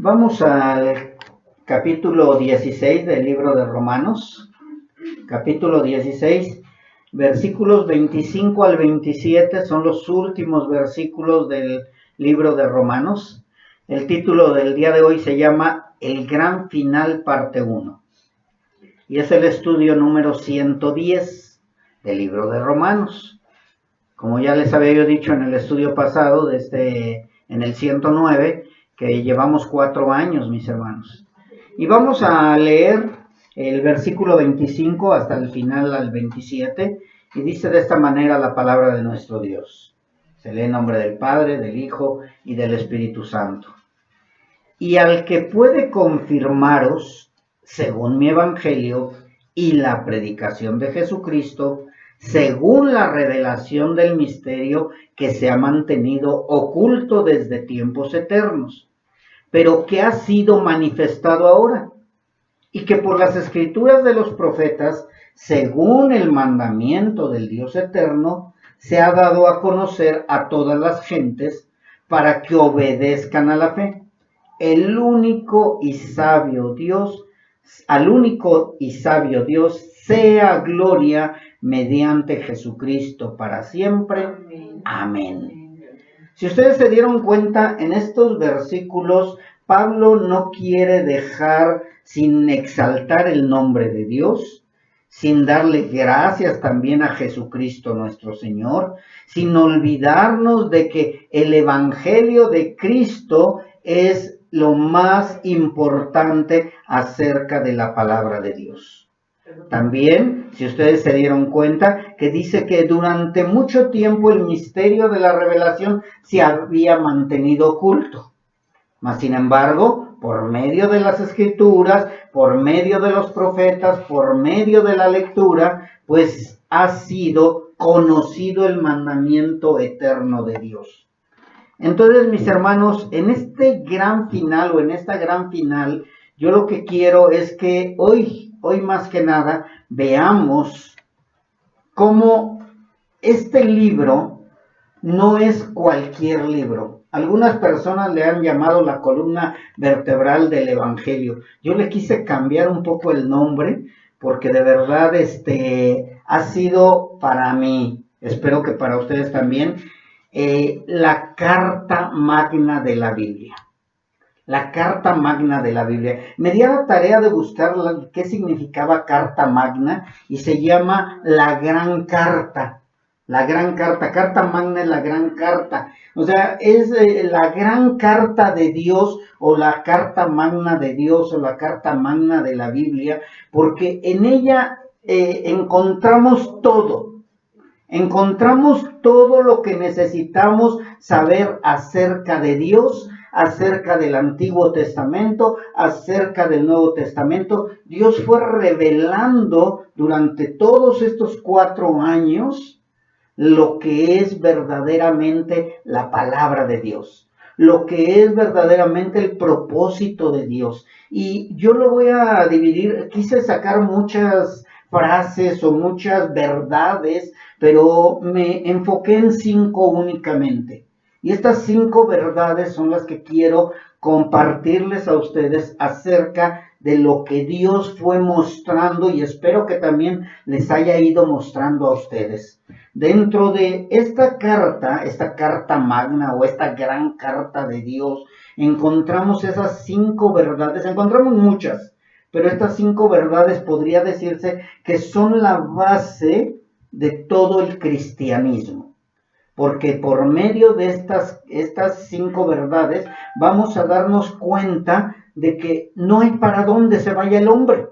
Vamos al capítulo 16 del libro de Romanos, capítulo 16, versículos 25 al 27 son los últimos versículos del libro de Romanos. El título del día de hoy se llama El Gran Final, parte 1. Y es el estudio número 110 del libro de Romanos. Como ya les había yo dicho en el estudio pasado, en el 109, que llevamos 4 años, mis hermanos. Y vamos a leer el versículo 25 hasta el final al 27, y dice de esta manera la palabra de nuestro Dios. Se lee en nombre del Padre, del Hijo y del Espíritu Santo. Y al que puede confirmaros, según mi evangelio y la predicación de Jesucristo, según la revelación del misterio que se ha mantenido oculto desde tiempos eternos, pero que ha sido manifestado ahora, y que por las escrituras de los profetas, según el mandamiento del Dios eterno, se ha dado a conocer a todas las gentes para que obedezcan a la fe. Al único y sabio Dios sea gloria mediante Jesucristo para siempre. Amén. Si ustedes se dieron cuenta, en estos versículos, Pablo no quiere dejar sin exaltar el nombre de Dios, sin darle gracias también a Jesucristo nuestro Señor, sin olvidarnos de que el Evangelio de Cristo es lo más importante acerca de la palabra de Dios. También, si ustedes se dieron cuenta, que dice que durante mucho tiempo el misterio de la revelación se había mantenido oculto. Mas, sin embargo, por medio de las escrituras, por medio de los profetas, por medio de la lectura, pues ha sido conocido el mandamiento eterno de Dios. Entonces, mis hermanos, en este gran final o en esta gran final, yo lo que quiero es que hoy más que nada, veamos cómo este libro no es cualquier libro. Algunas personas le han llamado la columna vertebral del Evangelio. Yo le quise cambiar un poco el nombre porque de verdad ha sido para mí, espero que para ustedes también, la carta magna de la Biblia. La carta magna de la Biblia. Me di a la tarea de buscar qué significaba carta magna y se llama la gran carta. La gran carta. Carta magna es la gran carta. O sea, es la gran carta de Dios o la carta magna de Dios o la carta magna de la Biblia, porque en ella encontramos todo. Encontramos todo lo que necesitamos saber acerca de Dios, acerca del Antiguo Testamento, acerca del Nuevo Testamento. Dios fue revelando durante todos estos 4 años lo que es verdaderamente la palabra de Dios, lo que es verdaderamente el propósito de Dios. Y yo lo voy a dividir, quise sacar muchas frases o muchas verdades, pero me enfoqué en 5 únicamente. Y estas 5 verdades son las que quiero compartirles a ustedes acerca de lo que Dios fue mostrando, y espero que también les haya ido mostrando a ustedes. Dentro de esta carta magna o esta gran carta de Dios, encontramos esas 5 verdades, encontramos muchas, pero estas 5 verdades podría decirse que son la base de todo el cristianismo. Porque por medio de estas 5 verdades vamos a darnos cuenta de que no hay para dónde se vaya el hombre.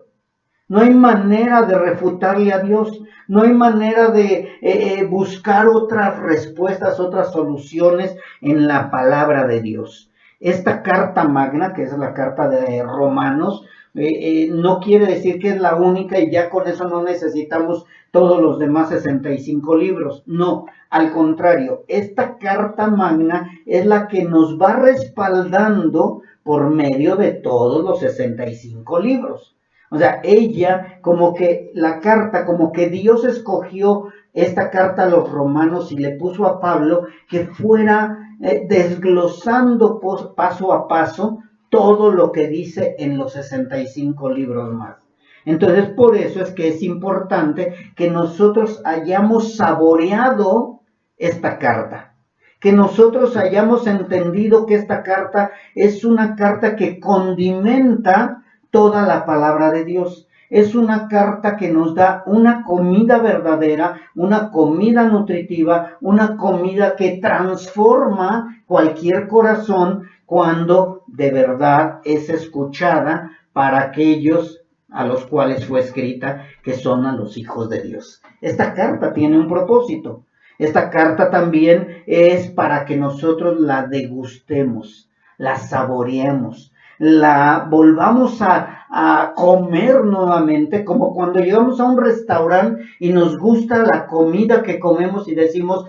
No hay manera de refutarle a Dios. No hay manera de buscar otras respuestas, otras soluciones en la palabra de Dios. Esta carta magna, que es la carta de Romanos, no quiere decir que es la única y ya con eso no necesitamos todos los demás 65 libros. No, al contrario, esta carta magna es la que nos va respaldando por medio de todos los 65 libros. O sea, ella, como que la carta, como que Dios escogió esta carta a los romanos y le puso a Pablo que fuera desglosando paso a paso todo lo que dice en los 65 libros más. Entonces, por eso es que es importante que nosotros hayamos saboreado esta carta, que nosotros hayamos entendido que esta carta es una carta que condimenta toda la palabra de Dios. Es una carta que nos da una comida verdadera, una comida nutritiva, una comida que transforma cualquier corazón cuando de verdad es escuchada para aquellos a los cuales fue escrita, que son a los hijos de Dios. Esta carta tiene un propósito. Esta carta también es para que nosotros la degustemos, la saboreemos, la volvamos a comer nuevamente, como cuando llegamos a un restaurante y nos gusta la comida que comemos y decimos,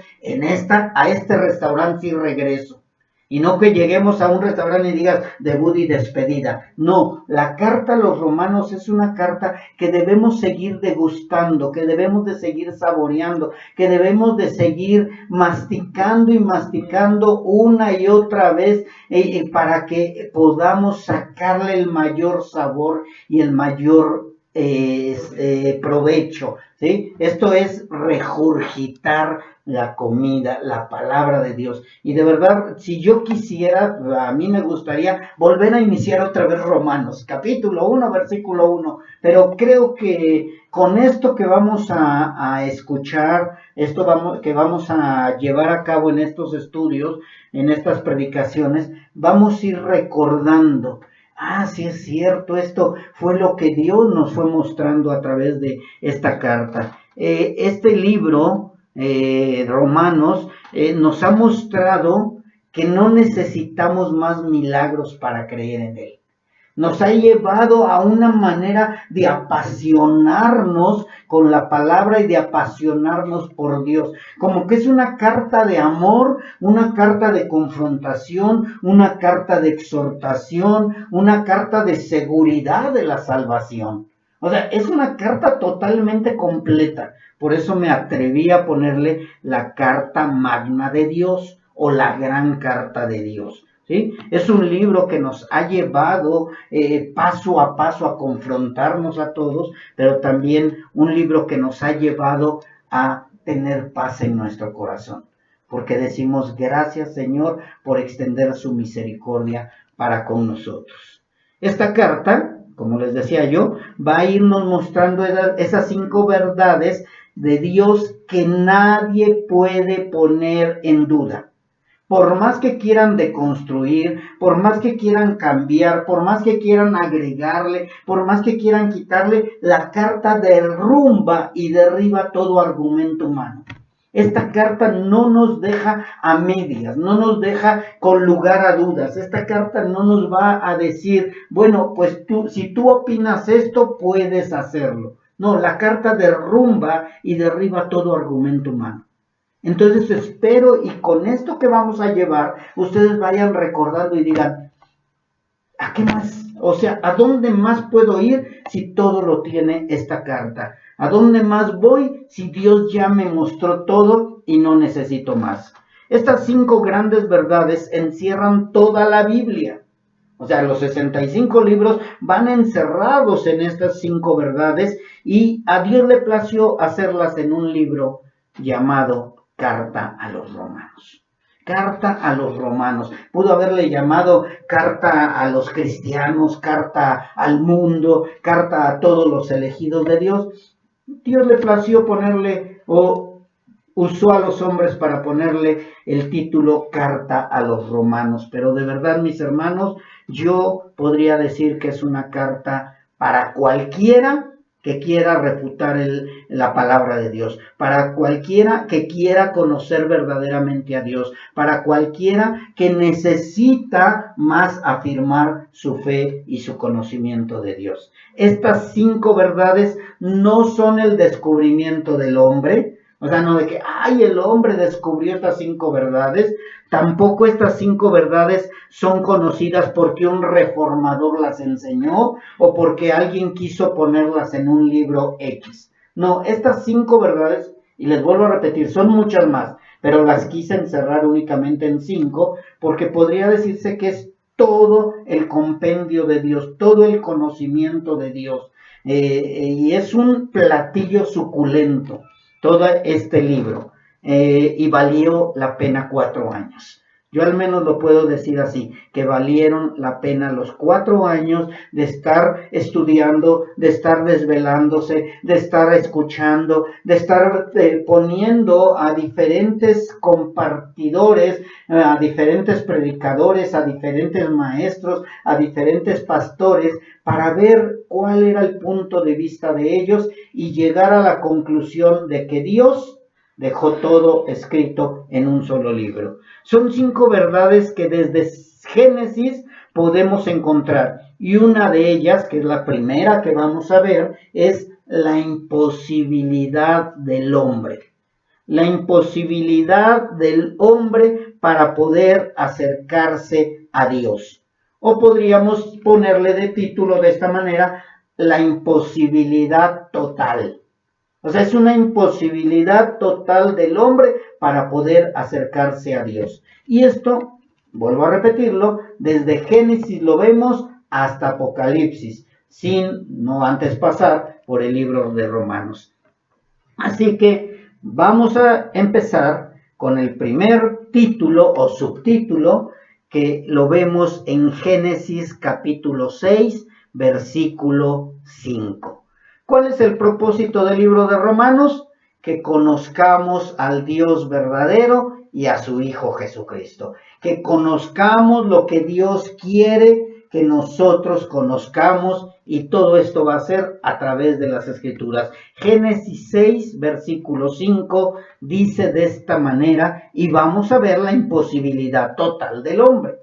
a este restaurante sí regreso. Y no que lleguemos a un restaurante y digas debut y despedida. No, la carta a los romanos es una carta que debemos seguir degustando, que debemos de seguir saboreando, que debemos de seguir masticando y masticando una y otra vez para que podamos sacarle el mayor sabor y el mayor provecho. ¿Sí? Esto es regurgitar la comida, la palabra de Dios. Y de verdad, si yo quisiera, a mí me gustaría volver a iniciar otra vez Romanos, capítulo 1, versículo 1. Pero creo que con esto que vamos a escuchar, que vamos a llevar a cabo en estos estudios, en estas predicaciones, vamos a ir recordando. Sí es cierto, esto fue lo que Dios nos fue mostrando a través de esta carta. Este libro, Romanos, nos ha mostrado que no necesitamos más milagros para creer en Él. Nos ha llevado a una manera de apasionarnos con la palabra y de apasionarnos por Dios. Como que es una carta de amor, una carta de confrontación, una carta de exhortación, una carta de seguridad de la salvación. O sea, es una carta totalmente completa. Por eso me atreví a ponerle la carta magna de Dios o la gran carta de Dios. ¿Sí? Es un libro que nos ha llevado paso a paso a confrontarnos a todos, pero también un libro que nos ha llevado a tener paz en nuestro corazón, porque decimos gracias Señor por extender su misericordia para con nosotros. Esta carta, como les decía yo, va a irnos mostrando esas 5 verdades de Dios que nadie puede poner en duda. Por más que quieran deconstruir, por más que quieran cambiar, por más que quieran agregarle, por más que quieran quitarle, la carta derrumba y derriba todo argumento humano. Esta carta no nos deja a medias, no nos deja con lugar a dudas. Esta carta no nos va a decir, bueno, pues si tú opinas esto, puedes hacerlo. No, la carta derrumba y derriba todo argumento humano. Entonces espero y con esto que vamos a llevar, ustedes vayan recordando y digan, ¿a qué más? O sea, ¿a dónde más puedo ir si todo lo tiene esta carta? ¿A dónde más voy si Dios ya me mostró todo y no necesito más? Estas 5 grandes verdades encierran toda la Biblia. O sea, los 65 libros van encerrados en estas 5 verdades y a Dios le plació hacerlas en un libro llamado Carta a los Romanos. Carta a los Romanos. Pudo haberle llamado carta a los cristianos, carta al mundo, carta a todos los elegidos de Dios. Dios le plació ponerle, o usó a los hombres para ponerle el título Carta a los Romanos. Pero de verdad, mis hermanos, yo podría decir que es una carta para cualquiera que quiera refutar la palabra de Dios, para cualquiera que quiera conocer verdaderamente a Dios, para cualquiera que necesita más afirmar su fe y su conocimiento de Dios. Estas 5 verdades no son el descubrimiento del hombre, o sea, no de que, el hombre descubrió estas 5 verdades. Tampoco estas 5 verdades son conocidas porque un reformador las enseñó o porque alguien quiso ponerlas en un libro X. No, estas 5 verdades, y les vuelvo a repetir, son muchas más, pero las quise encerrar únicamente en 5 porque podría decirse que es todo el compendio de Dios, todo el conocimiento de Dios. Y es un platillo suculento todo este libro. Y valió la pena 4 años. Yo al menos lo puedo decir así, que valieron la pena los 4 años de estar estudiando, de estar desvelándose, de estar escuchando, de estar poniendo a diferentes compartidores, a diferentes predicadores, a diferentes maestros, a diferentes pastores, para ver cuál era el punto de vista de ellos y llegar a la conclusión de que Dios dejó todo escrito en un solo libro. Son 5 verdades que desde Génesis podemos encontrar. Y una de ellas, que es la primera que vamos a ver, es la imposibilidad del hombre. La imposibilidad del hombre para poder acercarse a Dios. O podríamos ponerle de título de esta manera, la imposibilidad total. O sea, es una imposibilidad total del hombre para poder acercarse a Dios. Y esto, vuelvo a repetirlo, desde Génesis lo vemos hasta Apocalipsis, no antes pasar por el libro de Romanos. Así que vamos a empezar con el primer título o subtítulo que lo vemos en Génesis capítulo 6, versículo 5. ¿Cuál es el propósito del libro de Romanos? Que conozcamos al Dios verdadero y a su Hijo Jesucristo. Que conozcamos lo que Dios quiere que nosotros conozcamos, y todo esto va a ser a través de las Escrituras. Génesis 6, versículo 5 dice de esta manera, y vamos a ver la imposibilidad total del hombre.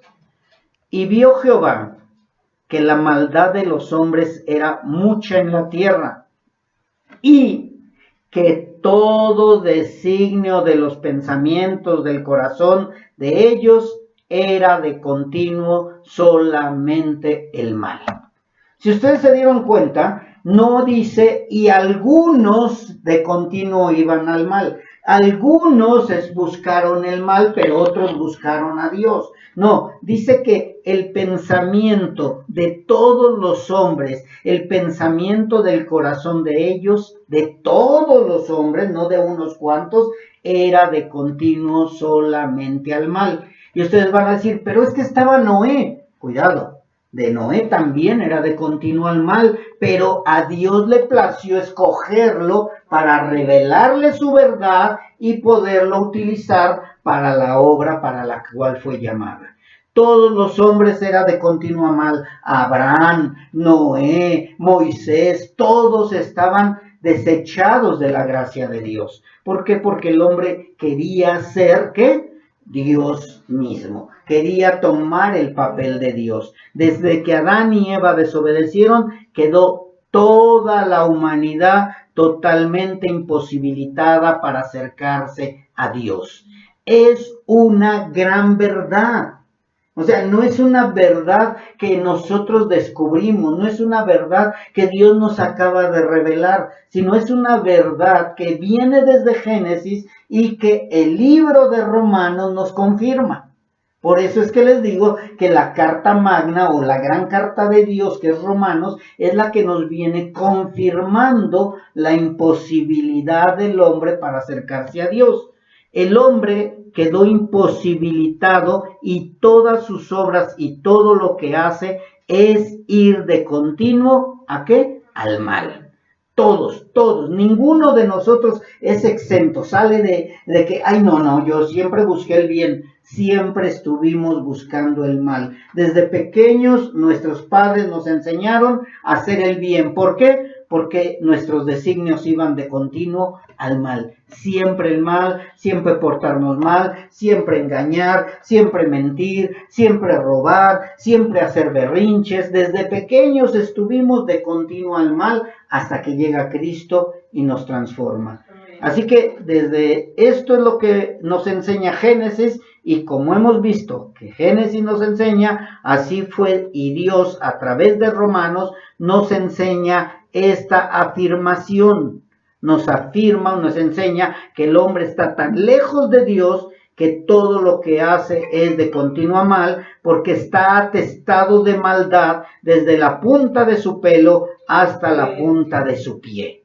Y vio Jehová que la maldad de los hombres era mucha en la tierra, y que todo designio de los pensamientos del corazón de ellos era de continuo solamente el mal. Si ustedes se dieron cuenta, no dice, y algunos de continuo iban al mal. Algunos buscaron el mal, pero otros buscaron a Dios. No, dice que el pensamiento de todos los hombres, el pensamiento del corazón de ellos, de todos los hombres, no de unos cuantos, era de continuo solamente al mal. Y ustedes van a decir, pero es que estaba Noé. Cuidado, de Noé también era de continuo al mal, pero a Dios le plació escogerlo para revelarle su verdad y poderlo utilizar para la obra para la cual fue llamada. Todos los hombres eran de continuo mal. Abraham, Noé, Moisés, todos estaban desechados de la gracia de Dios. ¿Por qué? Porque el hombre quería ser, ¿qué? Dios mismo. Quería tomar el papel de Dios. Desde que Adán y Eva desobedecieron, quedó toda la humanidad totalmente imposibilitada para acercarse a Dios. Es una gran verdad. O sea, no es una verdad que nosotros descubrimos, no es una verdad que Dios nos acaba de revelar, sino es una verdad que viene desde Génesis y que el libro de Romanos nos confirma. Por eso es que les digo que la carta magna o la gran carta de Dios, que es Romanos, es la que nos viene confirmando la imposibilidad del hombre para acercarse a Dios. El hombre quedó imposibilitado y todas sus obras y todo lo que hace es ir de continuo, ¿a qué? Al mal. Todos, ninguno de nosotros es exento, sale de que, ay no, yo siempre busqué el bien, siempre estuvimos buscando el mal. Desde pequeños nuestros padres nos enseñaron a hacer el bien. ¿Por qué? Porque nuestros designios iban de continuo al mal. Siempre el mal, siempre portarnos mal, siempre engañar, siempre mentir, siempre robar, siempre hacer berrinches. Desde pequeños estuvimos de continuo al mal hasta que llega Cristo y nos transforma. Así que desde esto es lo que nos enseña Génesis, y como hemos visto que Génesis nos enseña, así fue, y Dios a través de Romanos nos enseña esta afirmación. Nos afirma, nos enseña que el hombre está tan lejos de Dios que todo lo que hace es de continuo mal, porque está atestado de maldad desde la punta de su pelo hasta la punta de su pie.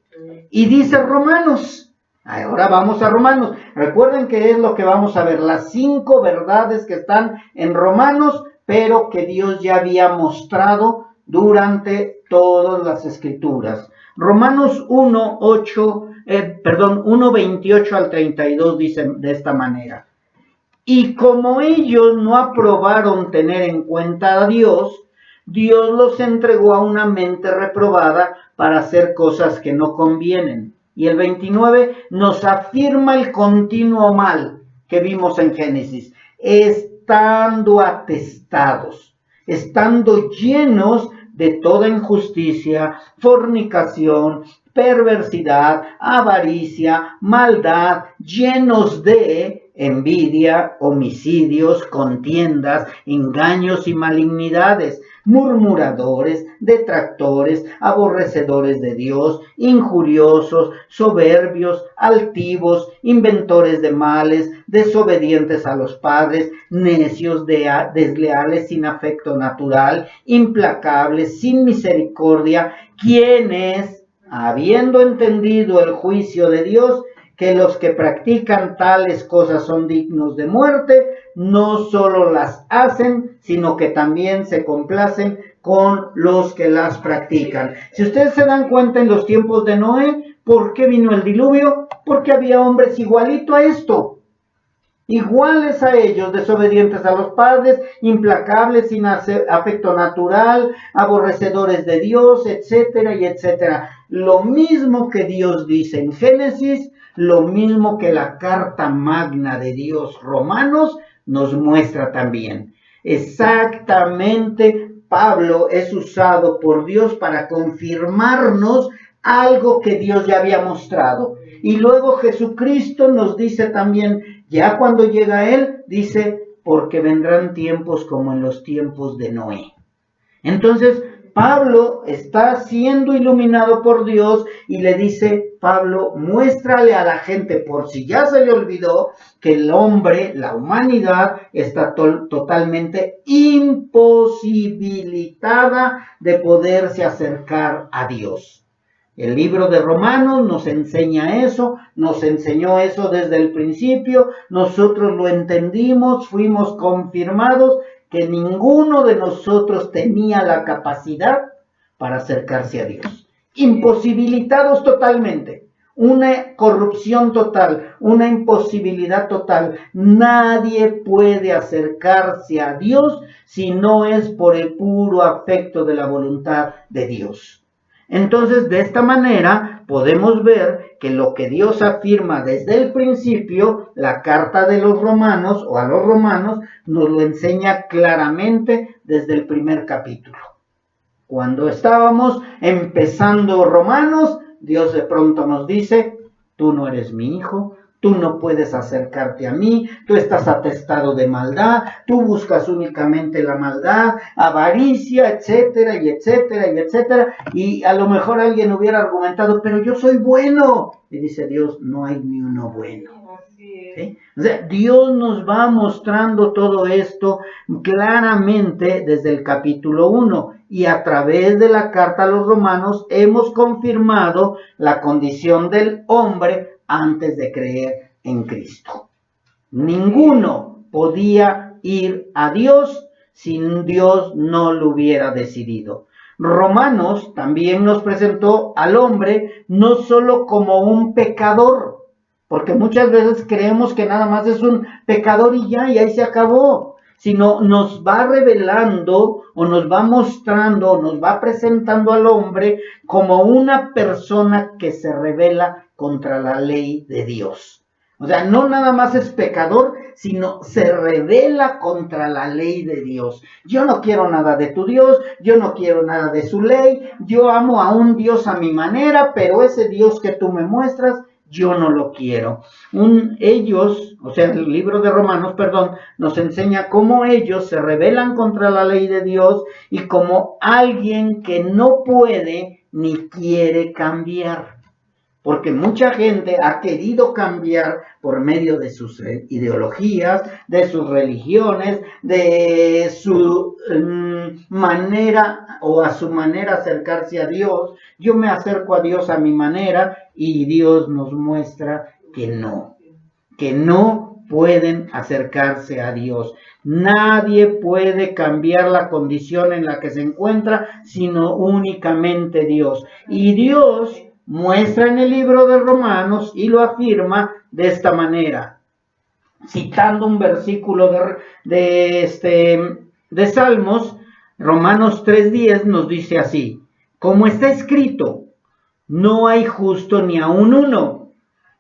Y dice Romanos, ahora vamos a Romanos, recuerden que es lo que vamos a ver, las 5 verdades que están en Romanos, pero que Dios ya había mostrado durante todas las escrituras. Romanos 1:28 al 32 dice de esta manera: y como ellos no aprobaron tener en cuenta a Dios, Dios los entregó a una mente reprobada para hacer cosas que no convienen. Y el 29 nos afirma el continuo mal que vimos en Génesis, estando atestados, estando llenos de toda injusticia, fornicación, perversidad, avaricia, maldad, llenos de envidia, homicidios, contiendas, engaños y malignidades, murmuradores, detractores, aborrecedores de Dios, injuriosos, soberbios, altivos, inventores de males, desobedientes a los padres, necios, desleales, sin afecto natural, implacables, sin misericordia, quienes, habiendo entendido el juicio de Dios, que los que practican tales cosas son dignos de muerte, no solo las hacen, sino que también se complacen con los que las practican. Si ustedes se dan cuenta en los tiempos de Noé, ¿por qué vino el diluvio? Porque había hombres igualito a esto, iguales a ellos, desobedientes a los padres, implacables, sin afecto natural, aborrecedores de Dios, etcétera y etcétera. Lo mismo que Dios dice en Génesis, lo mismo que la carta magna de Dios, Romanos, nos muestra también. Exactamente, Pablo es usado por Dios para confirmarnos algo que Dios ya había mostrado. Y luego Jesucristo nos dice también, ya cuando llega Él, dice, porque vendrán tiempos como en los tiempos de Noé. Entonces, Pablo está siendo iluminado por Dios y le dice, Pablo, muéstrale a la gente, por si ya se le olvidó, que el hombre, la humanidad, está totalmente imposibilitada de poderse acercar a Dios. El libro de Romanos nos enseña eso, nos enseñó eso desde el principio, nosotros lo entendimos, fuimos confirmados que ninguno de nosotros tenía la capacidad para acercarse a Dios. Imposibilitados totalmente, una corrupción total, una imposibilidad total. Nadie puede acercarse a Dios si no es por el puro afecto de la voluntad de Dios. Entonces, de esta manera, podemos ver que lo que Dios afirma desde el principio, la carta de los romanos, o a los romanos, nos lo enseña claramente desde el primer capítulo. Cuando estábamos empezando Romanos, Dios de pronto nos dice, tú no eres mi hijo, tú no puedes acercarte a mí, tú estás atestado de maldad, tú buscas únicamente la maldad, avaricia, etcétera, y etcétera, y etcétera. Y a lo mejor alguien hubiera argumentado, pero yo soy bueno. Y dice Dios, no hay ni uno bueno. ¿Sí? O sea, Dios nos va mostrando todo esto claramente desde el capítulo 1 y a través de la carta a los romanos hemos confirmado la condición del hombre antes de creer en Cristo. Ninguno podía ir a Dios si Dios no lo hubiera decidido. Romanos también nos presentó al hombre no solo como un pecador, porque muchas veces creemos que nada más es un pecador y ya, y ahí se acabó, sino nos va revelando o nos va mostrando o nos va presentando al hombre como una persona que se rebela contra la ley de Dios. O sea, no nada más es pecador, sino se rebela contra la ley de Dios. Yo no quiero nada de tu Dios, yo no quiero nada de su ley, yo amo a un Dios a mi manera, pero ese Dios que tú me muestras, yo no lo quiero. Ellos, o sea, el libro de Romanos, nos enseña cómo ellos se rebelan contra la ley de Dios y como alguien que no puede ni quiere cambiar. Porque mucha gente ha querido cambiar por medio de sus ideologías, de sus religiones, de su manera o a su manera acercarse a Dios. Yo me acerco a Dios a mi manera y Dios nos muestra que no pueden acercarse a Dios. Nadie puede cambiar la condición en la que se encuentra, sino únicamente Dios. Y Dios muestra en el libro de Romanos y lo afirma de esta manera, citando un versículo de Salmos. Romanos 3:10 nos dice así: como está escrito, no hay justo ni aun uno,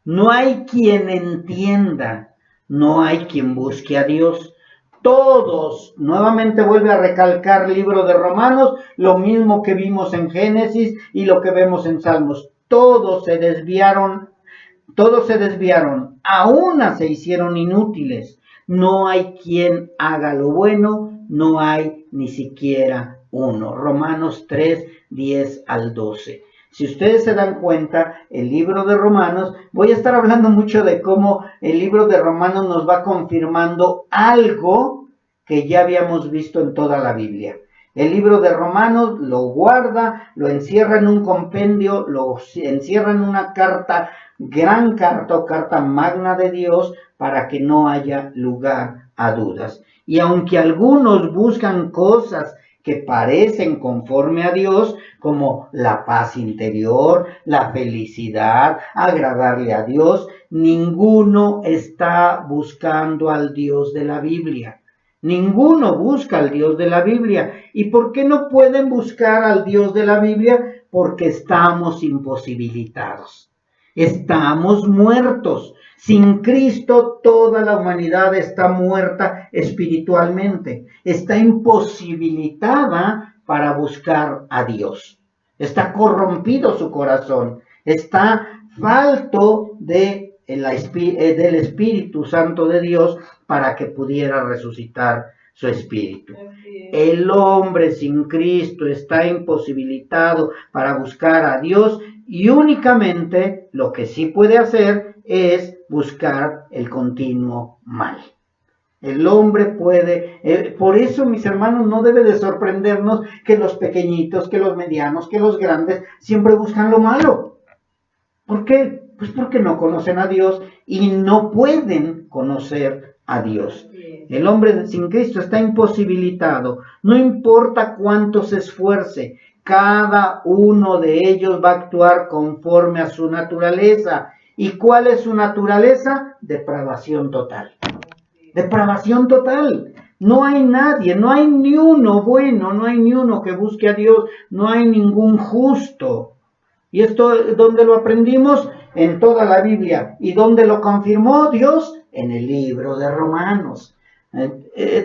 no hay quien entienda, no hay quien busque a Dios. Todos, nuevamente vuelve a recalcar el libro de Romanos, lo mismo que vimos en Génesis y lo que vemos en Salmos. Todos se desviaron, a una se hicieron inútiles. No hay quien haga lo bueno, no hay ni siquiera uno. Romanos 3:10 al 12. Si ustedes se dan cuenta, el libro de Romanos, voy a estar hablando mucho de cómo el libro de Romanos nos va confirmando algo que ya habíamos visto en toda la Biblia. El libro de Romanos lo guarda, lo encierra en un compendio, lo encierra en una carta, gran carta o carta magna de Dios, para que no haya lugar a dudas. Y aunque algunos buscan cosas que parecen conforme a Dios, como la paz interior, la felicidad, agradarle a Dios, ninguno está buscando al Dios de la Biblia. Ninguno busca al Dios de la Biblia. ¿Y por qué no pueden buscar al Dios de la Biblia? Porque estamos imposibilitados. Estamos muertos. Sin Cristo toda la humanidad está muerta espiritualmente. Está imposibilitada para buscar a Dios. Está corrompido su corazón. Está falto del Espíritu Santo de Dios para que pudiera resucitar su espíritu. El hombre sin Cristo está imposibilitado para buscar a Dios y únicamente lo que sí puede hacer es buscar el continuo mal. El hombre puede, por eso, mis hermanos, no debe de sorprendernos que los pequeñitos, que los medianos, que los grandes siempre buscan lo malo. ¿Por qué? Pues porque no conocen a Dios y no pueden conocer a Dios. El hombre sin Cristo está imposibilitado. No importa cuánto se esfuerce, cada uno de ellos va a actuar conforme a su naturaleza. ¿Y cuál es su naturaleza? Depravación total. Depravación total. No hay nadie, no hay ni uno bueno, no hay ni uno que busque a Dios, no hay ningún justo. ¿Y esto dónde lo aprendimos? En toda la Biblia. ¿Y dónde lo confirmó Dios? En el libro de Romanos.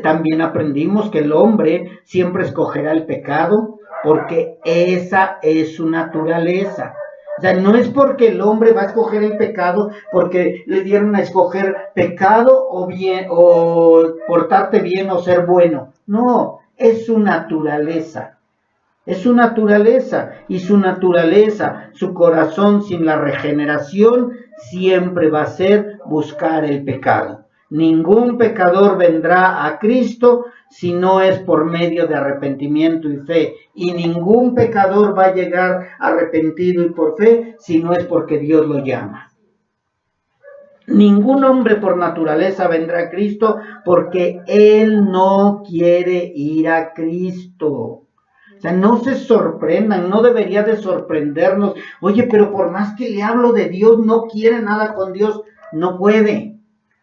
También aprendimos que el hombre siempre escogerá el pecado porque esa es su naturaleza. O sea, no es porque el hombre va a escoger el pecado porque le dieron a escoger pecado o bien, o portarte bien o ser bueno. No, es su naturaleza. Es su naturaleza, y su naturaleza, su corazón sin la regeneración, siempre va a ser buscar el pecado. Ningún pecador vendrá a Cristo si no es por medio de arrepentimiento y fe. Y ningún pecador va a llegar arrepentido y por fe si no es porque Dios lo llama. Ningún hombre por naturaleza vendrá a Cristo porque él no quiere ir a Cristo. O sea, no se sorprendan, no debería de sorprendernos. Oye, pero por más que le hablo de Dios, no quiere nada con Dios, no puede.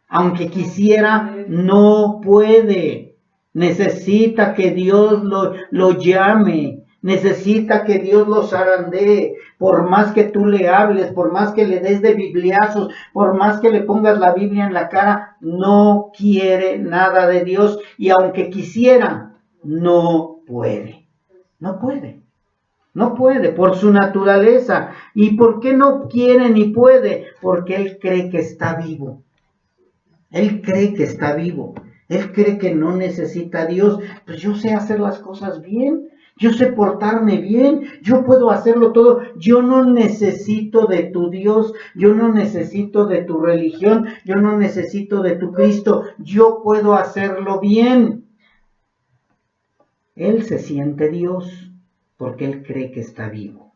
Aunque quisiera, no puede. Necesita que Dios lo llame. Necesita que Dios lo zarandee. Por más que tú le hables, por más que le des de bibliazos, por más que le pongas la Biblia en la cara, no quiere nada de Dios. Y aunque quisiera, no puede. No puede. No puede por su naturaleza. ¿Y por qué no quiere ni puede? Porque él cree que está vivo. Él cree que está vivo. Él cree que no necesita a Dios. Pues yo sé hacer las cosas bien. yo sé portarme bien, yo puedo hacerlo todo, yo no necesito de tu Dios, yo no necesito de tu religión, yo no necesito de tu Cristo, yo puedo hacerlo bien. Él se siente Dios porque él cree que está vivo.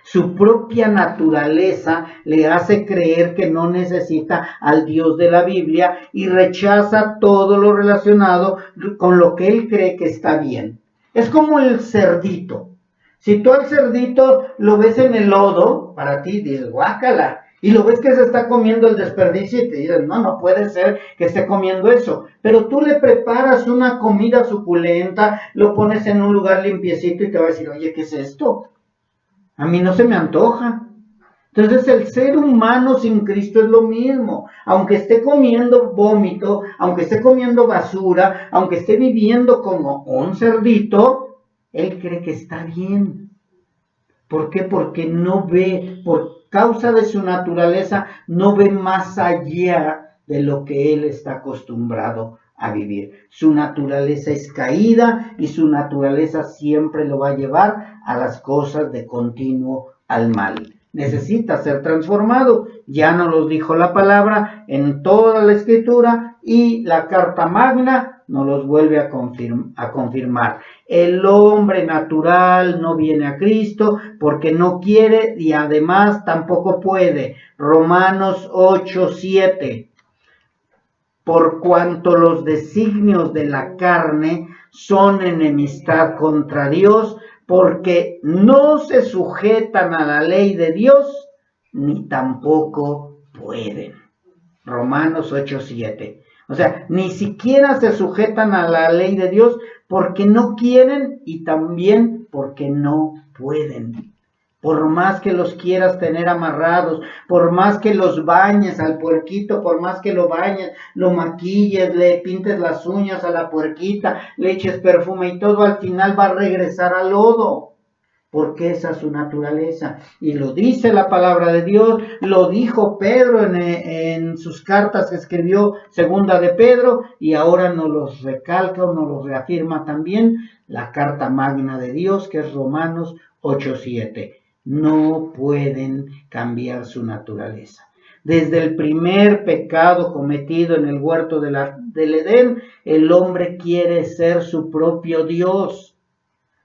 Su propia naturaleza le hace creer que no necesita al Dios de la Biblia y rechaza todo lo relacionado con lo que él cree que está bien. Es como el cerdito. Si tú al cerdito lo ves en el lodo, para ti dices, guácala. Y lo ves que se está comiendo el desperdicio y te dices, no, no puede ser que esté comiendo eso. Pero tú le preparas una comida suculenta, lo pones en un lugar limpiecito y te va a decir, oye, ¿qué es esto? A mí no se me antoja. Entonces el ser humano sin Cristo es lo mismo. Aunque esté comiendo vómito, aunque esté comiendo basura, aunque esté viviendo como un cerdito, él cree que está bien. ¿Por qué? Porque no ve, por causa de su naturaleza, no ve más allá de lo que él está acostumbrado a vivir. Su naturaleza es caída y su naturaleza siempre lo va a llevar a las cosas de continuo al mal. Necesita ser transformado. Ya nos lo dijo la palabra en toda la escritura y la carta magna nos los vuelve a confirmar. El hombre natural no viene a Cristo porque no quiere y además tampoco puede. Romanos 8:7. Por cuanto los designios de la carne son enemistad contra Dios, porque no se sujetan a la ley de Dios, ni tampoco pueden. Romanos 8:7. O sea, ni siquiera se sujetan a la ley de Dios porque no quieren y también porque no pueden. Por más que los quieras tener amarrados, por más que los bañes al puerquito, por más que lo bañes, lo maquilles, le pintes las uñas a la puerquita, le eches perfume y todo, al final va a regresar al lodo. Porque esa es su naturaleza. Y lo dice la palabra de Dios, lo dijo Pedro en sus cartas que escribió, segunda de Pedro, y ahora nos los recalca o nos los reafirma también la carta magna de Dios, que es Romanos 8:7. No pueden cambiar su naturaleza. Desde el primer pecado cometido en el huerto del Edén, el hombre quiere ser su propio Dios.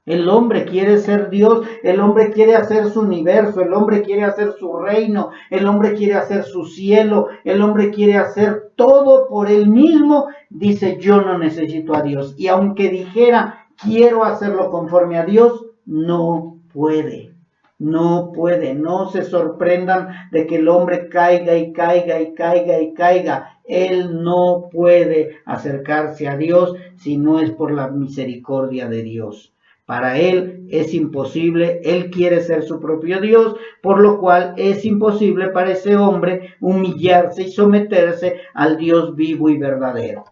El hombre quiere ser Dios, el hombre quiere hacer su universo, el hombre quiere hacer su reino, el hombre quiere hacer su cielo, el hombre quiere hacer todo por él mismo. Dice, yo no necesito a Dios. Y aunque dijera, quiero hacerlo conforme a Dios, no puede. No puede. No se sorprendan de que el hombre caiga y caiga y caiga y caiga. Él no puede acercarse a Dios si no es por la misericordia de Dios. Para él es imposible, él quiere ser su propio Dios, por lo cual es imposible para ese hombre humillarse y someterse al Dios vivo y verdadero.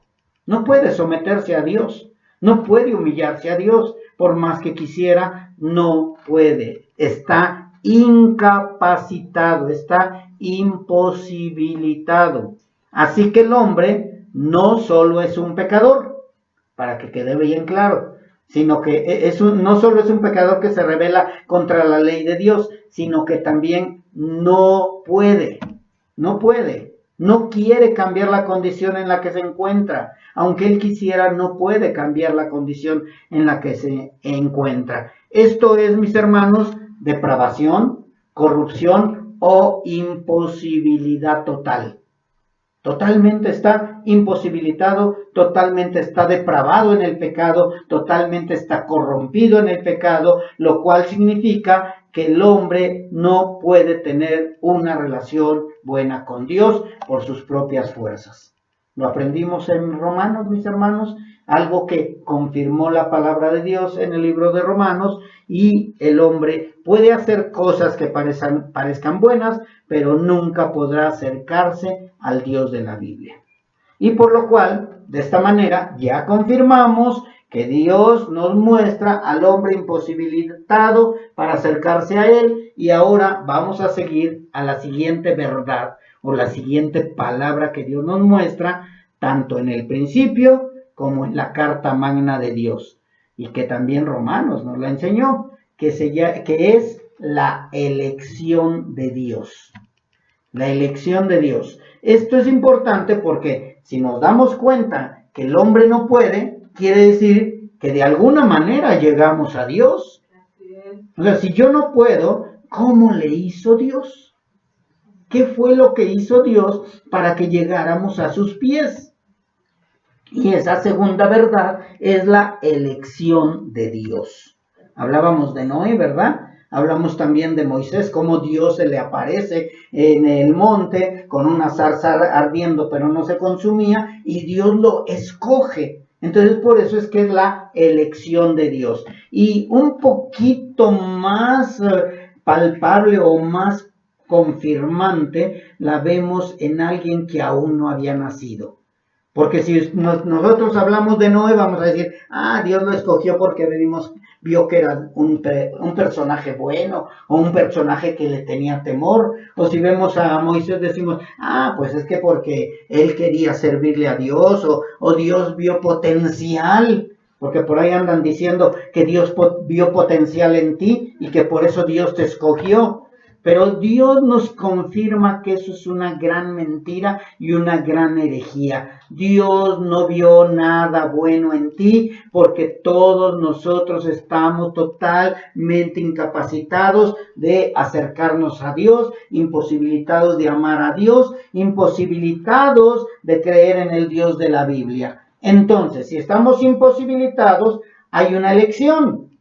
No puede someterse a Dios, no puede humillarse a Dios, por más que quisiera, no puede. Está incapacitado, está imposibilitado. Así que el hombre no solo es un pecador, para que quede bien claro, sino que no solo es un pecador que se rebela contra la ley de Dios, sino que también no quiere cambiar la condición en la que se encuentra. Aunque él quisiera, no puede cambiar la condición en la que se encuentra. Esto es, mis hermanos, depravación, corrupción o imposibilidad total. Totalmente está imposibilitado, totalmente está depravado en el pecado, totalmente está corrompido en el pecado, lo cual significa que el hombre no puede tener una relación buena con Dios por sus propias fuerzas. Lo aprendimos en Romanos, mis hermanos, algo que confirmó la palabra de Dios en el libro de Romanos, y el hombre puede hacer cosas que parezcan buenas, pero nunca podrá acercarse al Dios de la Biblia. Y por lo cual, de esta manera, ya confirmamos que Dios nos muestra al hombre imposibilitado para acercarse a Él, y ahora vamos a seguir a la siguiente verdad o la siguiente palabra que Dios nos muestra, tanto en el principio como en la carta magna de Dios. y que también Romanos nos la enseñó, que es la elección de Dios. La elección de Dios. Esto es importante porque si nos damos cuenta que el hombre no puede, quiere decir que de alguna manera llegamos a Dios. O sea, si yo no puedo, ¿cómo le hizo Dios? ¿Qué fue lo que hizo Dios para que llegáramos a sus pies? Y esa segunda verdad es la elección de Dios. Hablábamos de Noé, ¿verdad? Hablamos también de Moisés, cómo Dios se le aparece en el monte con una zarza ardiendo, pero no se consumía, y Dios lo escoge. Entonces, por eso es que es la elección de Dios. Y un poquito más palpable o más confirmante la vemos en alguien que aún no había nacido. Porque si nosotros hablamos de Noé, vamos a decir, Dios lo escogió porque vio que era un personaje bueno, o un personaje que le tenía temor. O si vemos a Moisés, decimos, pues es que porque él quería servirle a Dios, o Dios vio potencial. Porque por ahí andan diciendo que Dios vio potencial en ti y que por eso Dios te escogió. Pero Dios nos confirma que eso es una gran mentira y una gran herejía. Dios no vio nada bueno en ti porque todos nosotros estamos totalmente incapacitados de acercarnos a Dios, imposibilitados de amar a Dios, imposibilitados de creer en el Dios de la Biblia. Entonces, si estamos imposibilitados, hay una elección.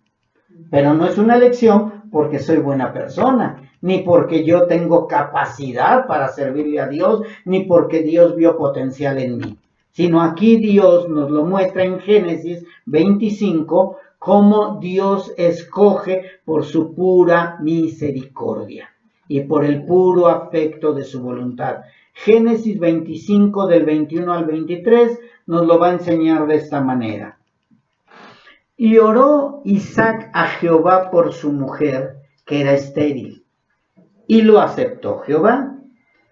Pero no es una elección porque soy buena persona, ni porque yo tengo capacidad para servirle a Dios, ni porque Dios vio potencial en mí. Sino aquí Dios nos lo muestra en Génesis 25, cómo Dios escoge por su pura misericordia y por el puro afecto de su voluntad. Génesis 25 del 21 al 23 nos lo va a enseñar de esta manera. Y oró Isaac a Jehová por su mujer, que era estéril, y lo aceptó Jehová.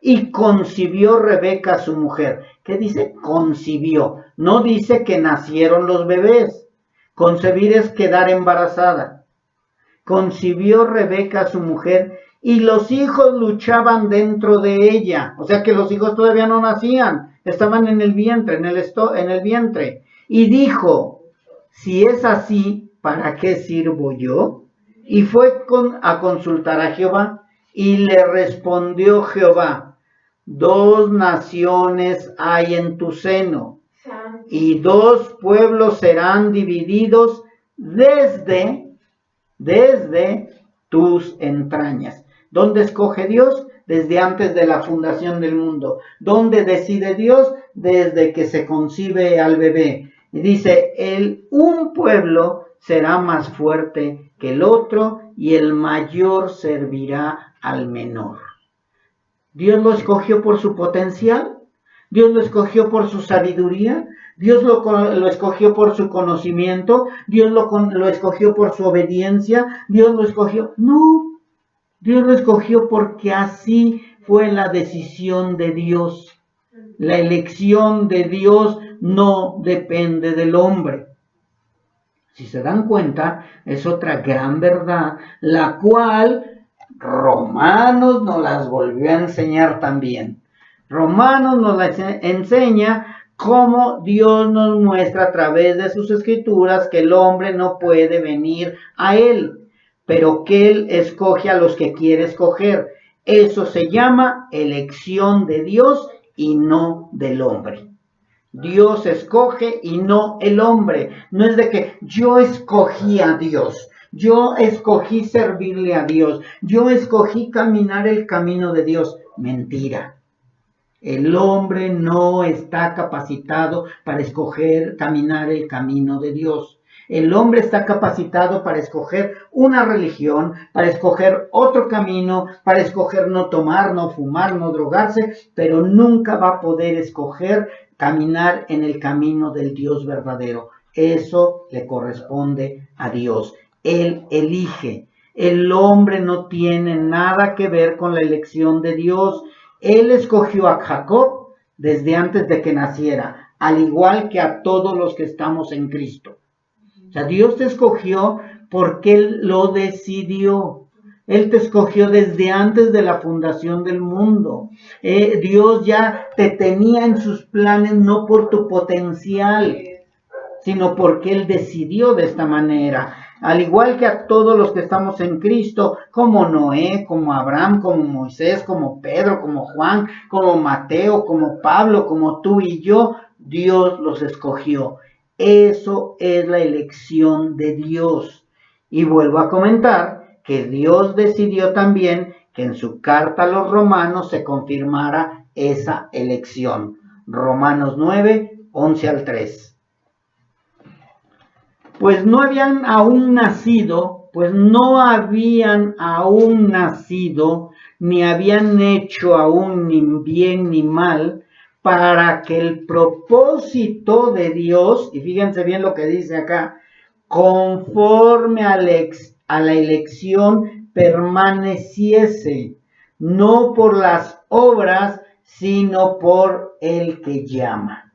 Y concibió Rebeca su mujer. ¿Qué dice? Concibió. No dice que nacieron los bebés. Concebir es quedar embarazada. Concibió Rebeca su mujer, y los hijos luchaban dentro de ella. O sea que los hijos todavía no nacían. Estaban en el vientre, en el vientre. Y dijo, si es así, ¿para qué sirvo yo? Y fue a consultar a Jehová, y le respondió Jehová, 2 naciones hay en tu seno, y 2 pueblos serán divididos desde tus entrañas. ¿Dónde escoge Dios? Desde antes de la fundación del mundo. ¿Dónde decide Dios? Desde que se concibe al bebé. Y dice, un pueblo será más fuerte que el otro, y el mayor servirá al menor. Dios lo escogió por su potencial, Dios lo escogió por su sabiduría, Dios lo escogió por su conocimiento, Dios lo escogió por su obediencia, Dios lo escogió. No, Dios lo escogió porque así fue la decisión de Dios. La elección de Dios no depende del hombre. Si se dan cuenta, es otra gran verdad, la cual Romanos nos las volvió a enseñar también. Romanos nos la enseña cómo Dios nos muestra a través de sus escrituras que el hombre no puede venir a Él, pero que Él escoge a los que quiere escoger. Eso se llama elección de Dios y no del hombre. Dios escoge y no el hombre. No es de que yo escogí a Dios, yo escogí servirle a Dios, yo escogí caminar el camino de Dios. Mentira. El hombre no está capacitado para escoger caminar el camino de Dios. El hombre está capacitado para escoger una religión, para escoger otro camino, para escoger no tomar, no fumar, no drogarse, pero nunca va a poder escoger caminar en el camino del Dios verdadero. Eso le corresponde a Dios. Él elige. El hombre no tiene nada que ver con la elección de Dios. Él escogió a Jacob desde antes de que naciera, al igual que a todos los que estamos en Cristo. O sea, Dios te escogió porque Él lo decidió. Él te escogió desde antes de la fundación del mundo. Dios ya te tenía en sus planes no por tu potencial, sino porque Él decidió de esta manera. Al igual que a todos los que estamos en Cristo, como Noé, como Abraham, como Moisés, como Pedro, como Juan, como Mateo, como Pablo, como tú y yo, Dios los escogió. Eso es la elección de Dios. Y vuelvo a comentar que Dios decidió también que en su carta a los romanos se confirmara esa elección. Romanos 9, 11 al 3. Pues no habían aún nacido, ni habían hecho aún ni bien ni mal, para que el propósito de Dios, y fíjense bien lo que dice acá, conforme a la elección permaneciese, no por las obras, sino por el que llama.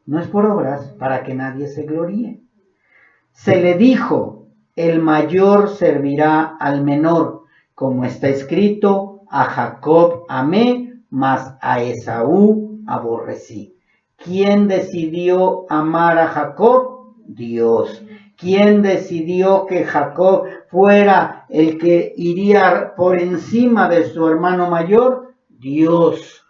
No es por obras para que nadie se gloríe. Se le dijo, el mayor servirá al menor, como está escrito, a Jacob amé, mas a Esaú aborrecí. ¿Quién decidió amar a Jacob? Dios. ¿Quién decidió que Jacob fuera el que iría por encima de su hermano mayor? Dios.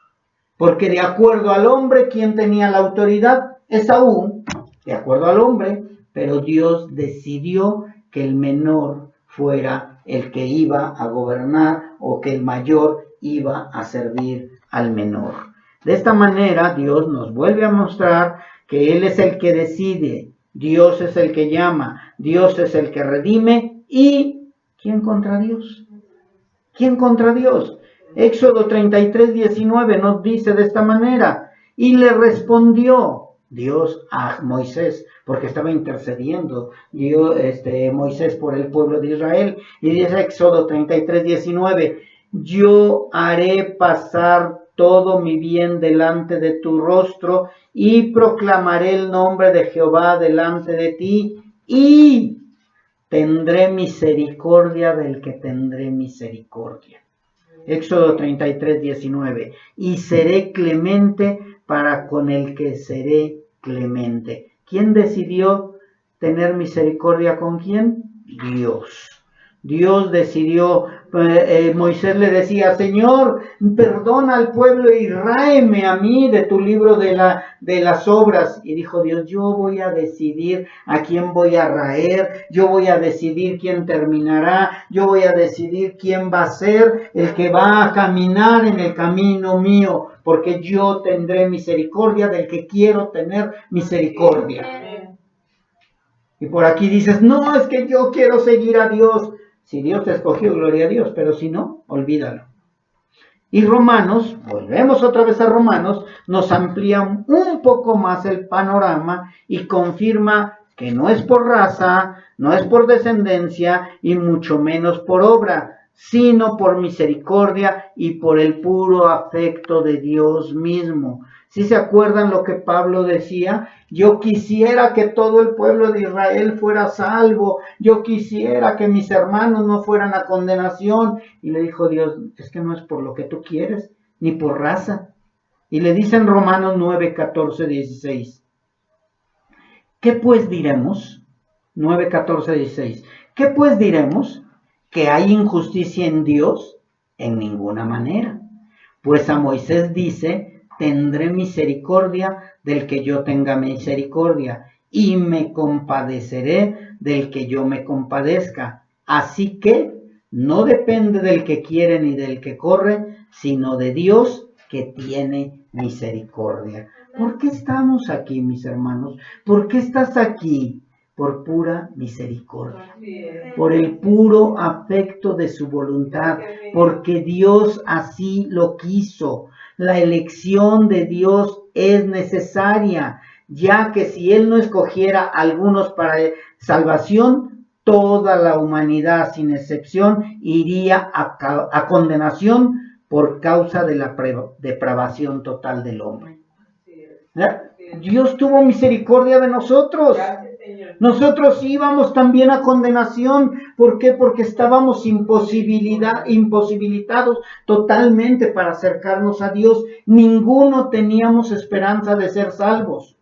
Porque de acuerdo al hombre, ¿quién tenía la autoridad? Esaú, de acuerdo al hombre, pero Dios decidió que el menor fuera el que iba a gobernar o que el mayor iba a servir al menor. De esta manera, Dios nos vuelve a mostrar que Él es el que decide, Dios es el que llama, Dios es el que redime y ¿quién contra Dios? ¿Quién contra Dios? Éxodo 33, 19 nos dice de esta manera, y le respondió Dios a Moisés, porque estaba intercediendo Moisés por el pueblo de Israel, y dice Éxodo 33, 19, yo haré pasar todo mi bien delante de tu rostro, y proclamaré el nombre de Jehová delante de ti, y tendré misericordia del que tendré misericordia. Éxodo 33, 19. Y seré clemente para con el que seré clemente. ¿Quién decidió tener misericordia con quién? Dios. Dios decidió, Moisés le decía, Señor, perdona al pueblo y ráeme a mí de tu libro de las obras. Y dijo Dios, yo voy a decidir a quién voy a raer, yo voy a decidir quién terminará, yo voy a decidir quién va a ser el que va a caminar en el camino mío, porque yo tendré misericordia del que quiero tener misericordia. Y por aquí dices, no, es que yo quiero seguir a Dios. Si Dios te escogió, gloria a Dios, pero si no, olvídalo. Y Romanos, volvemos otra vez a Romanos, nos amplía un poco más el panorama y confirma que no es por raza, no es por descendencia y mucho menos por obra, sino por misericordia y por el puro afecto de Dios mismo. ¿Sí se acuerdan lo que Pablo decía? Yo quisiera que todo el pueblo de Israel fuera salvo. Yo quisiera que mis hermanos no fueran a condenación. Y le dijo Dios, es que no es por lo que tú quieres, ni por raza. Y le dice en Romanos 9, 14, 16. ¿Qué pues diremos? 9, 14, 16. ¿Qué pues diremos? ¿Que hay injusticia en Dios? En ninguna manera. Pues a Moisés dice, tendré misericordia del que yo tenga misericordia, y me compadeceré del que yo me compadezca. Así que no depende del que quiere ni del que corre, sino de Dios que tiene misericordia. ¿Por qué estamos aquí, mis hermanos? ¿Por qué estás aquí? Por pura misericordia, por el puro afecto de su voluntad, porque Dios así lo quiso. La elección de Dios es necesaria, ya que si Él no escogiera a algunos para salvación, toda la humanidad, sin excepción, iría a condenación por causa de la depravación total del hombre. ¿Ya? Dios tuvo misericordia de nosotros. Nosotros íbamos también a condenación. ¿Por qué? Porque estábamos imposibilitados totalmente para acercarnos a Dios. Ninguno teníamos esperanza de ser salvos.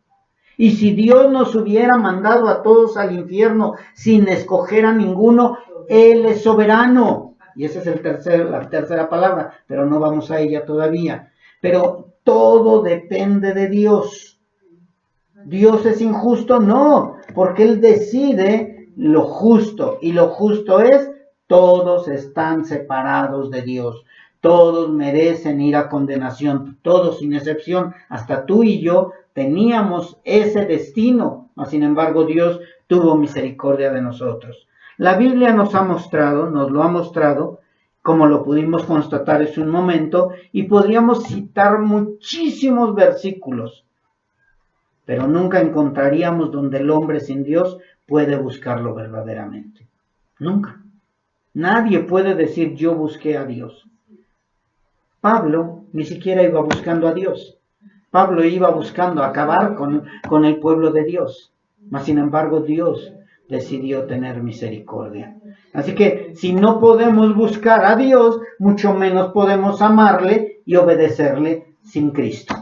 Y si Dios nos hubiera mandado a todos al infierno sin escoger a ninguno, Él es soberano. Y esa es la tercera palabra, pero no vamos a ella todavía. Pero todo depende de Dios. ¿Dios es injusto? No, porque Él decide lo justo. Y lo justo es, todos están separados de Dios. Todos merecen ir a condenación. Todos sin excepción. Hasta tú y yo teníamos ese destino. Mas, sin embargo, Dios tuvo misericordia de nosotros. La Biblia nos lo ha mostrado, como lo pudimos constatar hace un momento, y podríamos citar muchísimos versículos. Pero nunca encontraríamos donde el hombre sin Dios puede buscarlo verdaderamente. Nunca. Nadie puede decir yo busqué a Dios. Pablo ni siquiera iba buscando a Dios. Pablo iba buscando acabar con el pueblo de Dios. Mas sin embargo Dios decidió tener misericordia. Así que si no podemos buscar a Dios, mucho menos podemos amarle y obedecerle sin Cristo.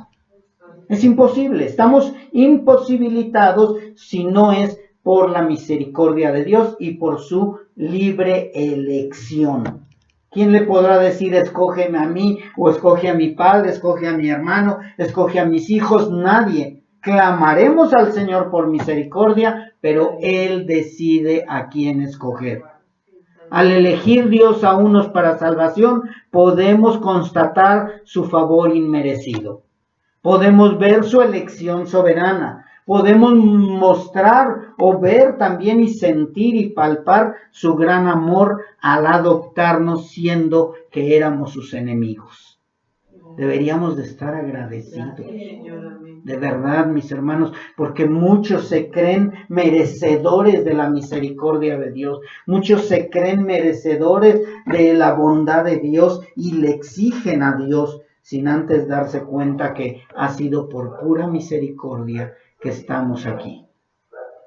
Es imposible, estamos imposibilitados si no es por la misericordia de Dios y por su libre elección. ¿Quién le podrá decir, escógeme a mí, o escoge a mi padre, escoge a mi hermano, escoge a mis hijos? Nadie. Clamaremos al Señor por misericordia, pero Él decide a quién escoger. Al elegir Dios a unos para salvación, podemos constatar su favor inmerecido. Podemos ver su elección soberana. Podemos mostrar o ver también y sentir y palpar su gran amor al adoptarnos siendo que éramos sus enemigos. Deberíamos de estar agradecidos. De verdad, mis hermanos, porque muchos se creen merecedores de la misericordia de Dios. Muchos se creen merecedores de la bondad de Dios y le exigen a Dios, sin antes darse cuenta que ha sido por pura misericordia que estamos aquí.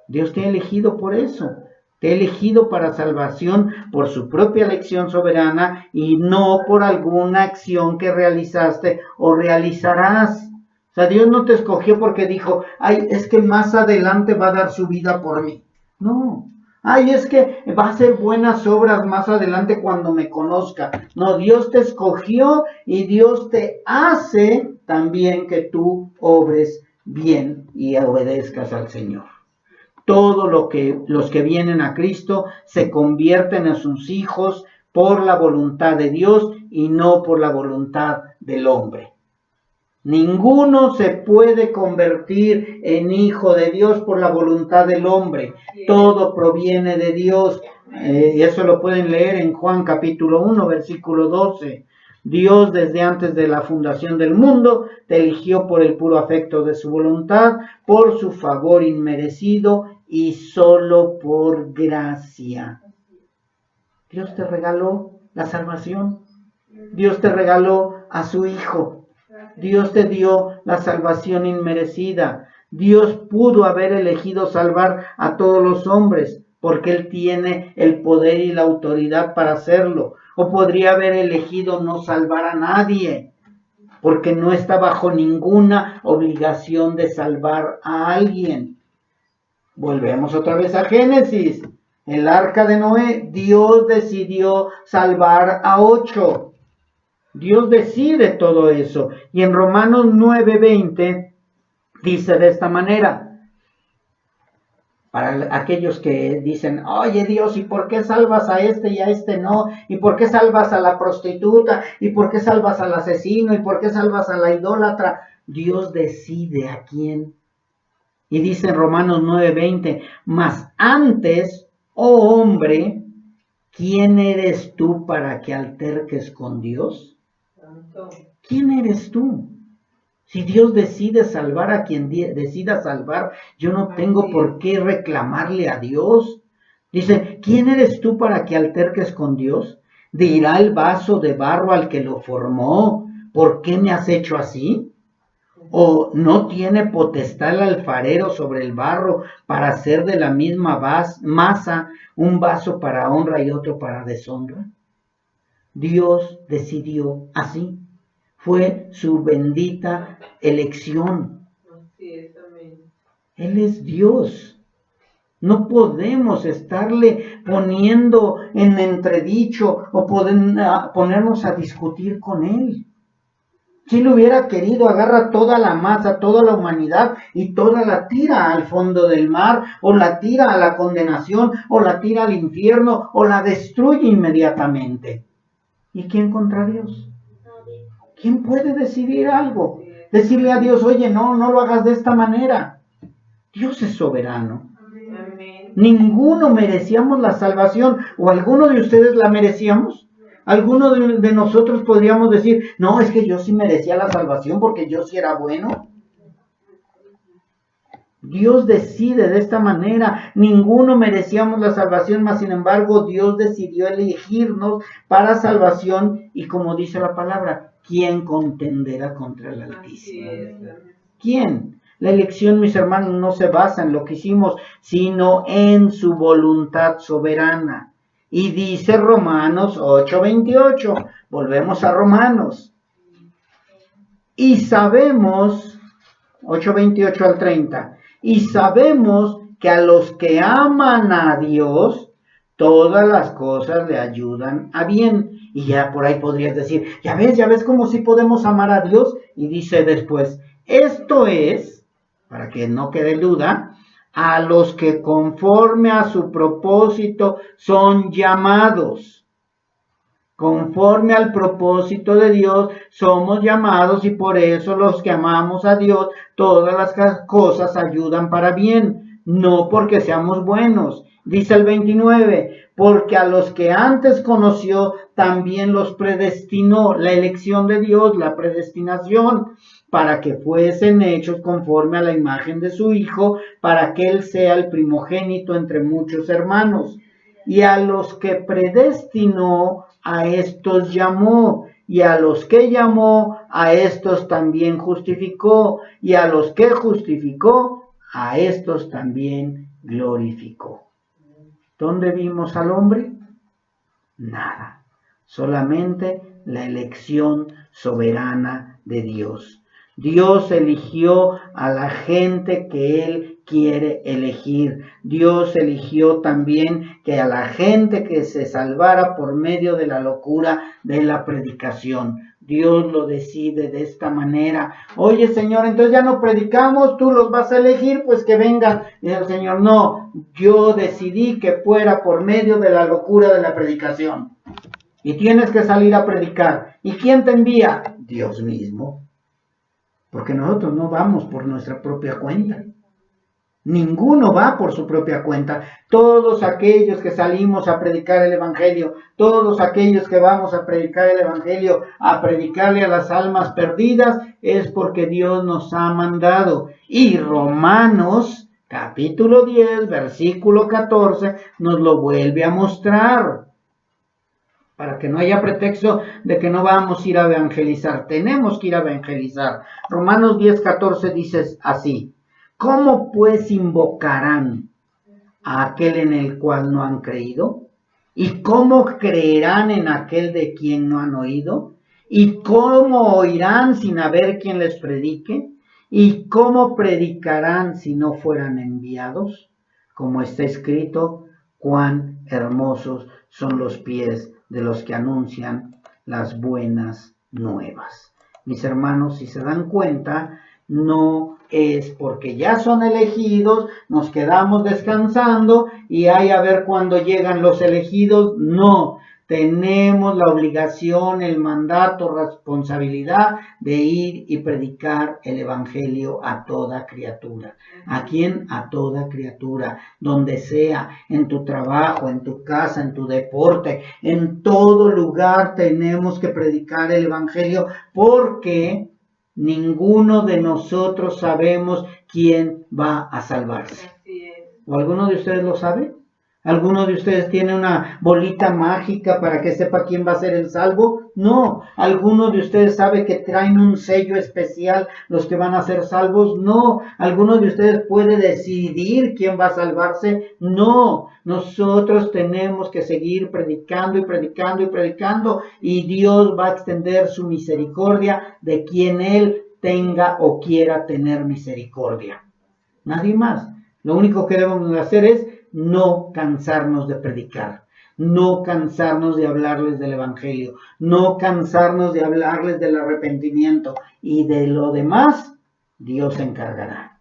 Dios te ha elegido por eso. Te ha elegido para salvación por su propia elección soberana y no por alguna acción que realizaste o realizarás. O sea, Dios no te escogió porque dijo, ay, es que más adelante va a dar su vida por mí. No. Ay, es que va a hacer buenas obras más adelante cuando me conozca. No, Dios te escogió y Dios te hace también que tú obres bien y obedezcas al Señor. Todos los que vienen a Cristo se convierten en sus hijos por la voluntad de Dios y no por la voluntad del hombre. Ninguno se puede convertir en hijo de Dios por la voluntad del hombre. Todo proviene de Dios. Y eso lo pueden leer en Juan capítulo 1, versículo 12. Dios desde antes de la fundación del mundo te eligió por el puro afecto de su voluntad, por su favor inmerecido y solo por gracia. Dios te regaló la salvación. Dios te regaló a su Hijo. Dios te dio la salvación inmerecida. Dios pudo haber elegido salvar a todos los hombres, porque Él tiene el poder y la autoridad para hacerlo. O podría haber elegido no salvar a nadie, porque no está bajo ninguna obligación de salvar a alguien. Volvemos otra vez a Génesis. El arca de Noé, Dios decidió salvar a 8. Dios decide todo eso. Y en Romanos 9:20 dice de esta manera, para aquellos que dicen, oye Dios, ¿y por qué salvas a este y a este no? ¿Y por qué salvas a la prostituta? ¿Y por qué salvas al asesino? ¿Y por qué salvas a la idólatra? Dios decide a quién. Y dice en Romanos 9:20, mas antes, oh hombre, ¿quién eres tú para que alterques con Dios? ¿Quién eres tú? Si Dios decide salvar a quien decida salvar, yo no tengo por qué reclamarle a Dios. Dice, ¿quién eres tú para que alterques con Dios? Dirá el vaso de barro al que lo formó, ¿por qué me has hecho así? ¿O no tiene potestad el alfarero sobre el barro para hacer de la misma masa un vaso para honra y otro para deshonra? Dios decidió así. Fue su bendita elección. Él es Dios. No podemos estarle poniendo en entredicho o ponernos a discutir con Él. Si lo hubiera querido, agarra toda la masa, toda la humanidad y toda la tira al fondo del mar, o la tira a la condenación, o la tira al infierno, o la destruye inmediatamente. ¿Y quién contra Dios? ¿Quién puede decidir algo? Decirle a Dios, oye, no lo hagas de esta manera. Dios es soberano. Ninguno merecíamos la salvación, o alguno de ustedes la merecíamos. Alguno de nosotros podríamos decir, no, es que yo sí merecía la salvación porque yo sí era bueno. Dios decide de esta manera. Ninguno merecíamos la salvación, mas sin embargo Dios decidió elegirnos para salvación. Y como dice la palabra, ¿quién contenderá contra el Altísimo? ¿Quién? La elección, mis hermanos, no se basa en lo que hicimos, sino en su voluntad soberana. Y dice Romanos 8:28, volvemos a Romanos. Y sabemos, 8:28 al 30, y sabemos que a los que aman a Dios, todas las cosas le ayudan a bien. Y ya por ahí podrías decir, ya ves cómo sí podemos amar a Dios. Y dice después, esto es, para que no quede duda, a los que conforme a su propósito son llamados. Conforme al propósito de Dios somos llamados, y por eso los que amamos a Dios, todas las cosas ayudan para bien, no porque seamos buenos. Dice el 29, porque a los que antes conoció también los predestinó, la elección de Dios, la predestinación, para que fuesen hechos conforme a la imagen de su Hijo, para que Él sea el primogénito entre muchos hermanos. Y a los que predestinó, a estos llamó, y a los que llamó, a estos también justificó, y a los que justificó, a estos también glorificó. ¿Dónde vimos al hombre? Nada, solamente la elección soberana de Dios. Dios eligió a la gente que Él quiere elegir. Dios eligió también que a la gente que se salvara por medio de la locura de la predicación. Dios lo decide de esta manera. Oye, Señor, entonces ya no predicamos, tú los vas a elegir, pues que vengan. Y el Señor, no, yo decidí que fuera por medio de la locura de la predicación. Y tienes que salir a predicar. ¿Y quién te envía? Dios mismo. Porque nosotros no vamos por nuestra propia cuenta. Ninguno va por su propia cuenta. Todos aquellos que salimos a predicar el Evangelio, todos aquellos que vamos a predicar el Evangelio, a predicarle a las almas perdidas, es porque Dios nos ha mandado. Y Romanos capítulo 10, versículo 14, nos lo vuelve a mostrar. Para que no haya pretexto de que no vamos a ir a evangelizar. Tenemos que ir a evangelizar. Romanos 10:14 dice así. ¿Cómo pues invocarán a aquel en el cual no han creído? ¿Y cómo creerán en aquel de quien no han oído? ¿Y cómo oirán sin haber quien les predique? ¿Y cómo predicarán si no fueran enviados? Como está escrito, cuán hermosos son los pies de los que anuncian las buenas nuevas. Mis hermanos, si se dan cuenta, no es porque ya son elegidos, nos quedamos descansando y hay a ver cuándo llegan los elegidos. No, tenemos la obligación, el mandato, responsabilidad de ir y predicar el Evangelio a toda criatura. ¿A quién? A toda criatura, donde sea, en tu trabajo, en tu casa, en tu deporte, en todo lugar tenemos que predicar el Evangelio, porque ninguno de nosotros sabemos quién va a salvarse. ¿O alguno de ustedes lo sabe? ¿Alguno de ustedes tiene una bolita mágica para que sepa quién va a ser el salvo? No. ¿Alguno de ustedes sabe que traen un sello especial los que van a ser salvos? No. ¿Alguno de ustedes puede decidir quién va a salvarse? No. Nosotros tenemos que seguir predicando y predicando y predicando, y Dios va a extender su misericordia de quien Él tenga o quiera tener misericordia. Nadie más. Lo único que debemos hacer es no cansarnos de predicar, no cansarnos de hablarles del Evangelio, no cansarnos de hablarles del arrepentimiento, y de lo demás Dios se encargará.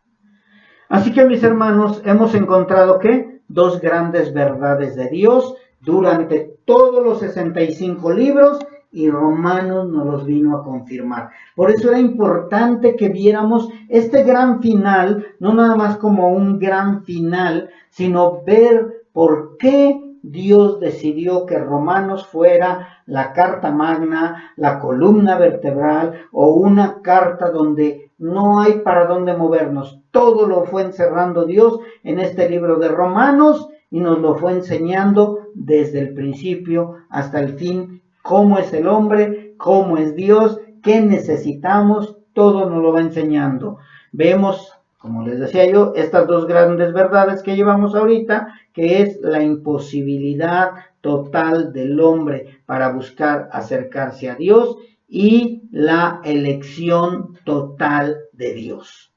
Así que, mis hermanos, hemos encontrado que dos grandes verdades de Dios durante todos los 65 libros, y Romanos nos los vino a confirmar. Por eso era importante que viéramos este gran final, no nada más como un gran final, sino ver por qué Dios decidió que Romanos fuera la carta magna, la columna vertebral, o una carta donde no hay para dónde movernos. Todo lo fue encerrando Dios en este libro de Romanos, y nos lo fue enseñando desde el principio hasta el fin. Cómo es el hombre, cómo es Dios, qué necesitamos, todo nos lo va enseñando. Vemos, como les decía yo, estas dos grandes verdades que llevamos ahorita, que es la imposibilidad total del hombre para buscar acercarse a Dios, y la elección total de Dios.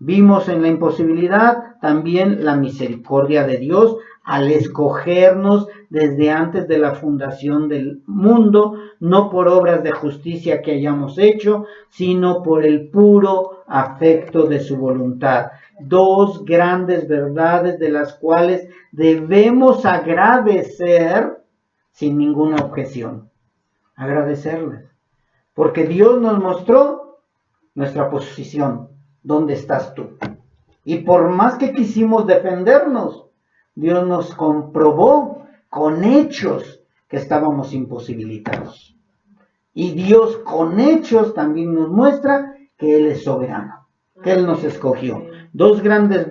Vimos en la imposibilidad también la misericordia de Dios al escogernos desde antes de la fundación del mundo, no por obras de justicia que hayamos hecho, sino por el puro afecto de su voluntad. Dos grandes verdades de las cuales debemos agradecer sin ninguna objeción. Agradecerles, porque Dios nos mostró nuestra posición. ¿Dónde estás tú? Y por más que quisimos defendernos, Dios nos comprobó con hechos que estábamos imposibilitados. Y Dios con hechos también nos muestra que Él es soberano, que Él nos escogió. Dos grandes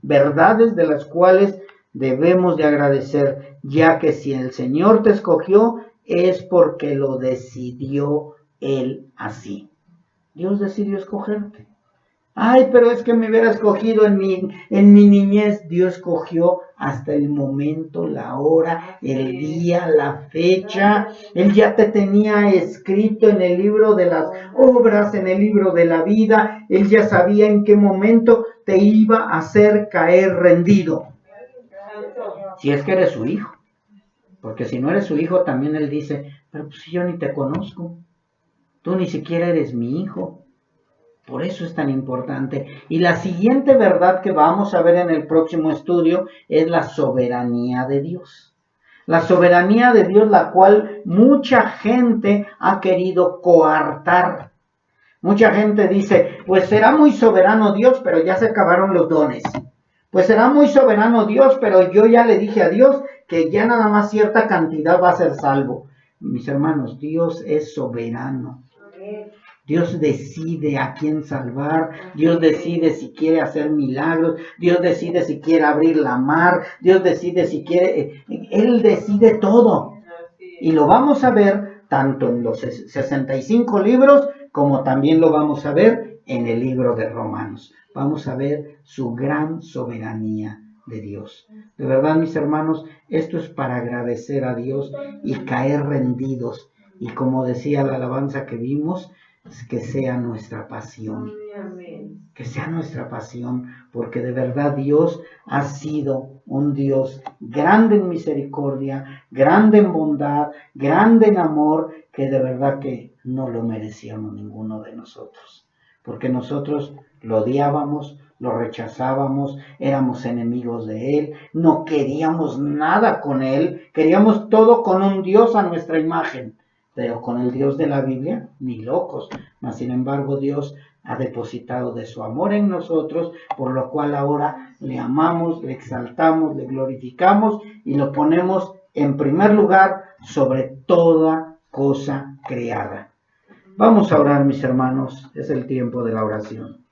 verdades de las cuales debemos de agradecer, ya que si el Señor te escogió, es porque lo decidió Él así. Dios decidió escogerte. Ay, pero es que me hubiera escogido en mi niñez. Dios escogió hasta el momento, la hora, el día, la fecha. Él ya te tenía escrito en el libro de las obras, en el libro de la vida. Él ya sabía en qué momento te iba a hacer caer rendido. Si es que eres su hijo. Porque si no eres su hijo, también Él dice, pero pues yo ni te conozco. Tú ni siquiera eres mi hijo. Por eso es tan importante. Y la siguiente verdad que vamos a ver en el próximo estudio es la soberanía de Dios. La soberanía de Dios, la cual mucha gente ha querido coartar. Mucha gente dice, pues será muy soberano Dios, pero ya se acabaron los dones. Pues será muy soberano Dios, pero yo ya le dije a Dios que ya nada más cierta cantidad va a ser salvo. Mis hermanos, Dios es soberano. Dios decide a quién salvar, Dios decide si quiere hacer milagros, Dios decide si quiere abrir la mar, Dios decide si quiere, Él decide todo. Y lo vamos a ver tanto en los 65 libros, como también lo vamos a ver en el libro de Romanos. Vamos a ver su gran soberanía de Dios. De verdad, mis hermanos, esto es para agradecer a Dios y caer rendidos. Y como decía la alabanza que vimos, que sea nuestra pasión, que sea nuestra pasión, porque de verdad Dios ha sido un Dios grande en misericordia, grande en bondad, grande en amor, que de verdad que no lo merecíamos ninguno de nosotros, porque nosotros lo odiábamos, lo rechazábamos, éramos enemigos de Él, no queríamos nada con Él, queríamos todo con un Dios a nuestra imagen. Pero con el Dios de la Biblia, ni locos. Mas sin embargo, Dios ha depositado de su amor en nosotros, por lo cual ahora le amamos, le exaltamos, le glorificamos y lo ponemos en primer lugar sobre toda cosa creada. Vamos a orar, mis hermanos. Es el tiempo de la oración.